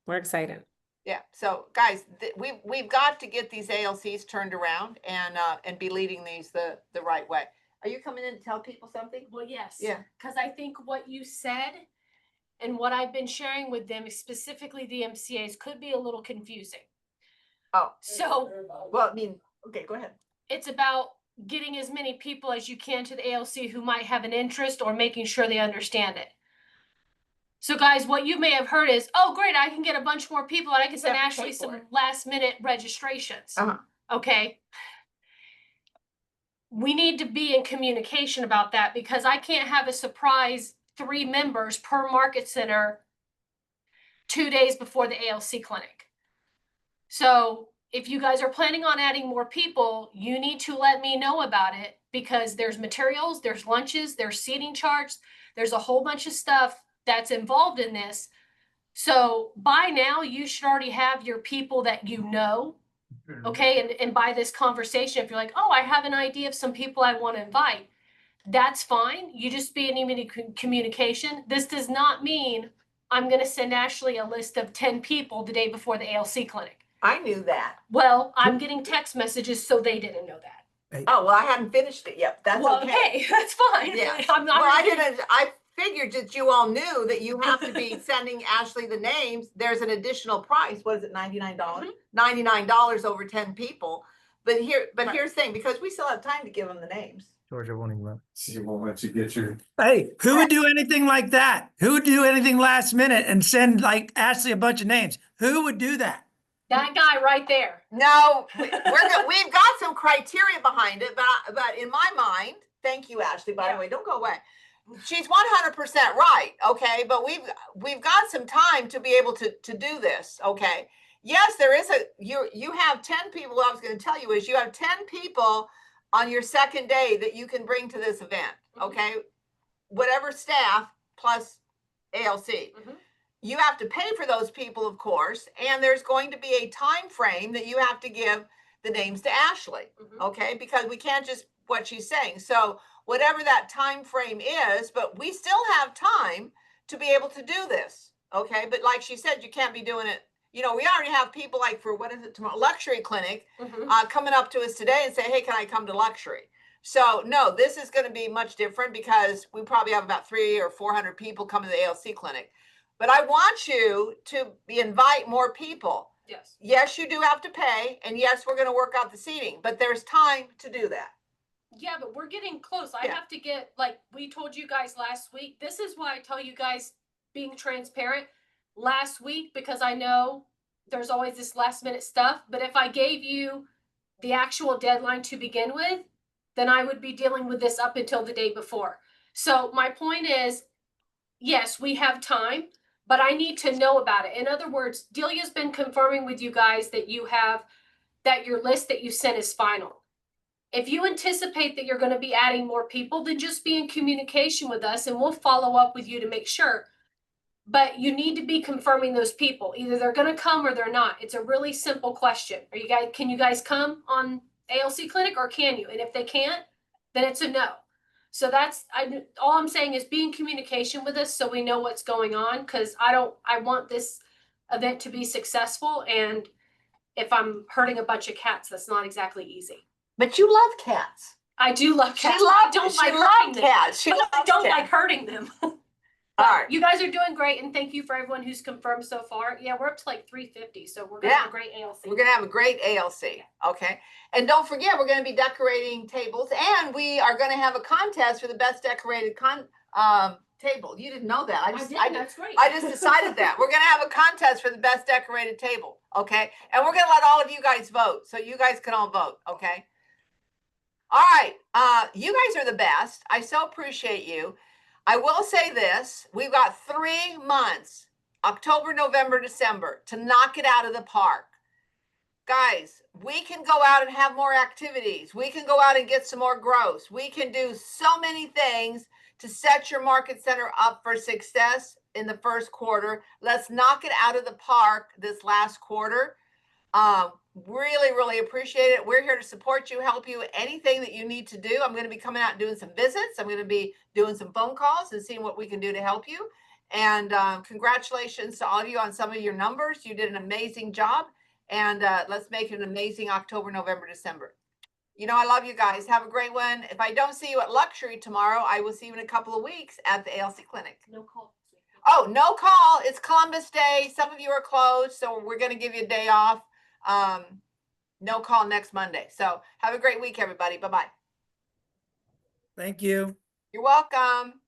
we're excited. Yeah. So guys, we've got to get these ALCs turned around and be leading these the right way. Are you coming in to tell people something? Well, yes. Yeah. Because I think what you said and what I've been sharing with them, specifically the MCAs, could be a little confusing. Oh. So. Well, okay, go ahead. It's about getting as many people as you can to the ALC who might have an interest, or making sure they understand it. So guys, what you may have heard is, oh, great, I can get a bunch more people and I can send Ashley some last minute registrations. Okay. We need to be in communication about that, because I can't have a surprise 3 members per market center 2 days before the ALC clinic. So if you guys are planning on adding more people, you need to let me know about it, because there's materials, there's lunches, there's seating charts, there's a whole bunch of stuff that's involved in this. So by now you should already have your people that okay? And by this conversation, if you're like, oh, I have an idea of some people I want to invite, that's fine. You just be in immediate communication. This does not mean I'm going to send Ashley a list of 10 people the day before the ALC clinic. I knew that. Well, I'm getting text messages, so they didn't know that. Oh, well, I hadn't finished it yet. That's okay. That's fine. Yeah. I figured that you all knew that you have to be sending Ashley the names. There's an additional price. What is it? $99? $99 over 10 people. But here's the thing, because we still have time to give them the names. Georgia won't even let. She won't let you get your. Hey, who would do anything like that? Who would do anything last minute and send like Ashley a bunch of names? Who would do that? That guy right there. No, we've got some criteria behind it, but in my mind, thank you, Ashley, by the way, don't go away. She's 100% right, okay? But we've got some time to be able to do this, okay? Yes, there is you have 10 people. What I was going to tell you is you have 10 people on your second day that you can bring to this event, okay? Whatever staff plus ALC. You have to pay for those people, of course, and there's going to be a time frame that you have to give the names to Ashley, okay? Because we can't just what she's saying. So whatever that time frame is, but we still have time to be able to do this, okay? But like she said, you can't be doing it. You know, we already have people like for what is it tomorrow, luxury clinic, coming up to us today and say, hey, can I come to luxury? So no, this is going to be much different because we probably have about 300 or 400 people coming to the ALC clinic. But I want you to invite more people. Yes. Yes, you do have to pay. And yes, we're going to work out the seating, but there's time to do that. Yeah, but we're getting close. I have to get, like we told you guys last week. This is why I tell you guys being transparent last week, because I know there's always this last minute stuff. But if I gave you the actual deadline to begin with, then I would be dealing with this up until the day before. So my point is, yes, we have time, but I need to know about it. In other words, Delia's been confirming with you guys that that your list that you sent is final. If you anticipate that you're going to be adding more people, then just be in communication with us and we'll follow up with you to make sure. But you need to be confirming those people. Either they're going to come or they're not. It's a really simple question. Can you guys come on ALC Clinic or can you? And if they can't, then it's a no. So all I'm saying is be in communication with us so we know what's going on, because I want this event to be successful. And if I'm hurting a bunch of cats, that's not exactly easy. But you love cats. I do love cats. She loves cats. I don't like hurting them. All right. You guys are doing great, and thank you for everyone who's confirmed so far. Yeah, we're up to like 350, so we're gonna have a great ALC. We're gonna have a great ALC, okay? And don't forget, we're gonna be decorating tables, and we are gonna have a contest for the best decorated table. You didn't know that? That's great. I just decided that we're gonna have a contest for the best decorated table, okay? And we're gonna let all of you guys vote, so you guys can all vote, okay? All right, you guys are the best. I so appreciate you. I will say this, we've got 3 months, October, November, December, to knock it out of the park. Guys, we can go out and have more activities. We can go out and get some more growth. We can do so many things to set your market center up for success in the first quarter. Let's knock it out of the park this last quarter. Really, really appreciate it. We're here to support you, help you, anything that you need to do. I'm going to be coming out and doing some visits. I'm going to be doing some phone calls and seeing what we can do to help you. And congratulations to all of you on some of your numbers. You did an amazing job. And let's make it an amazing October, November, December. You know, I love you guys. Have a great one. If I don't see you at Luxury tomorrow, I will see you in a couple of weeks at the ALC Clinic. No call. Oh, no call. It's Columbus Day. Some of you are closed, so we're going to give you a day off. No call next Monday. So have a great week, everybody. Bye-bye. Thank you. You're welcome.